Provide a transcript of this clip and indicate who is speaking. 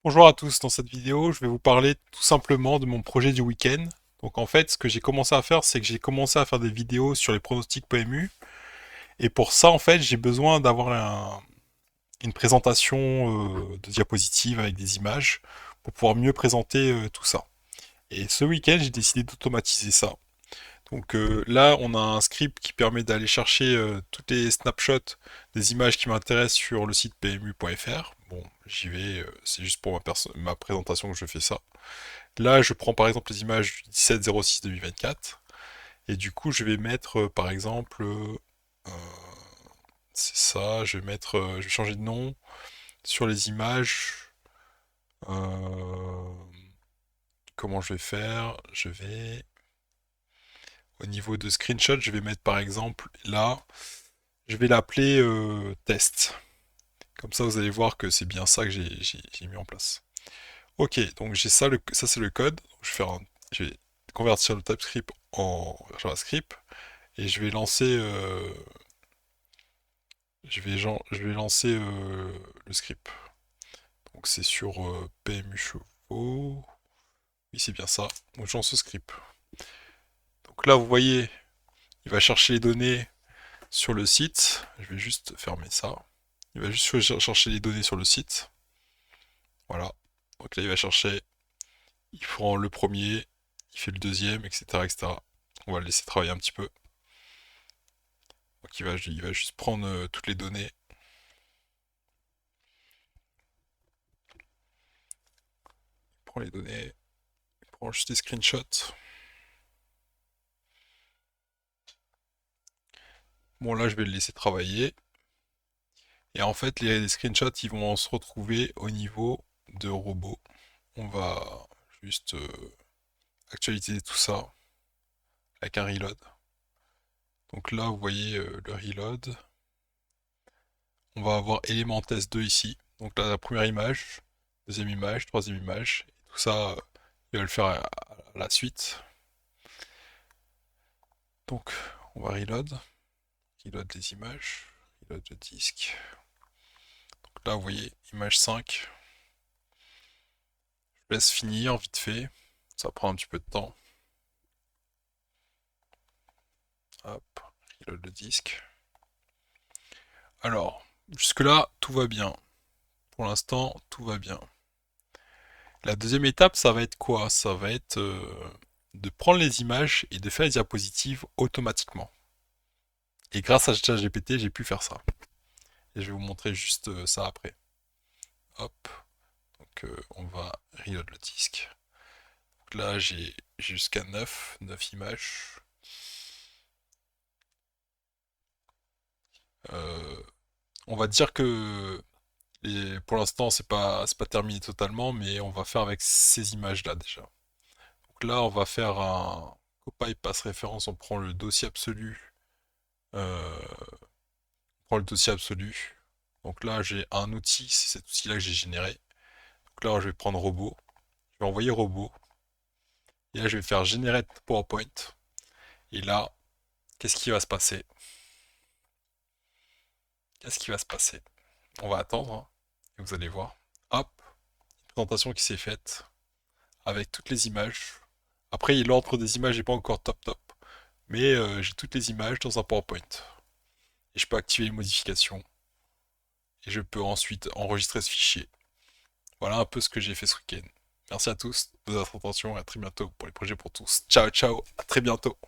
Speaker 1: Bonjour à tous, dans cette vidéo, je vais vous parler tout simplement de mon projet du week-end. Donc en fait, ce que j'ai commencé à faire, c'est que j'ai commencé à faire des vidéos sur les pronostics PMU. Et pour ça, en fait, j'ai besoin d'avoir une présentation de diapositives avec des images pour pouvoir mieux présenter tout ça. Et ce week-end, j'ai décidé d'automatiser ça. Donc là, on a un script qui permet d'aller chercher toutes les snapshots des images qui m'intéressent sur le site pmu.fr. Bon, j'y vais, c'est juste pour ma présentation que je fais ça. Là, je prends par exemple les images du 17-06-2024 et du coup, je vais mettre par exemple, c'est ça, je vais mettre, je vais changer de nom sur les images. euh, Comment je vais faire? Je vais au niveau de screenshot, je vais mettre par exemple là. Je vais l'appeler test. Comme ça, vous allez voir que c'est bien ça que j'ai mis en place. Ok, donc j'ai ça, ça c'est le code. Donc, je vais convertir le TypeScript en JavaScript et je vais lancer, je vais lancer le script. Donc c'est sur PMU chevaux. Oui, c'est bien ça. Donc je lance ce script. Donc là, vous voyez, il va chercher les données sur le site. Je vais juste fermer ça. Il va juste chercher les données sur le site. Voilà. Donc là, il va chercher, il prend le premier, il fait le deuxième, etc., etc. On va le laisser travailler un petit peu. Donc il va juste prendre toutes les données. Il prend les données, il prend juste des screenshots. Bon, là, je vais le laisser travailler. Et en fait, les screenshots, ils vont se retrouver au niveau de robots. On va juste actualiser tout ça avec un reload. Donc là, vous voyez le reload. On va avoir élément test 2 ici. Donc là, la première image, deuxième image, troisième image. Et tout ça, il va le faire à la suite. Donc, on va reload. Reload les images. Reload le disque. Donc là, vous voyez, image 5. Je laisse finir vite fait. Ça prend un petit peu de temps. Hop, reload le disque. Alors, jusque-là, tout va bien. Pour l'instant, tout va bien. La deuxième étape, ça va être quoi? Ça va être de prendre les images et de faire les diapositives automatiquement. Et grâce à ChatGPT, j'ai pu faire ça. Et je vais vous montrer juste ça après. Hop. Donc on va reload le disque. Donc là, j'ai jusqu'à 9 images. Euh, on va dire que pour l'instant, c'est pas terminé totalement, mais on va faire avec ces images-là déjà. Donc là, on va faire un copy passe référence. On prend le dossier absolu. On prend le dossier absolu. Donc là, j'ai un outil, c'est cet outil-là que j'ai généré. Donc là, je vais prendre robot. Je vais envoyer robot. Et là, je vais faire Generate PowerPoint. Et là, qu'est-ce qui va se passer? Qu'est-ce qui va se passer? On va attendre, hein, et vous allez voir. Hop, une présentation qui s'est faite avec toutes les images. Après, l'ordre des images n'est pas encore top top, mais j'ai toutes les images dans un PowerPoint. Et je peux activer les modifications. Et je peux ensuite enregistrer ce fichier. Voilà un peu ce que j'ai fait ce week-end. Merci à tous de votre attention et à très bientôt pour les projets pour tous. Ciao ciao, à très bientôt.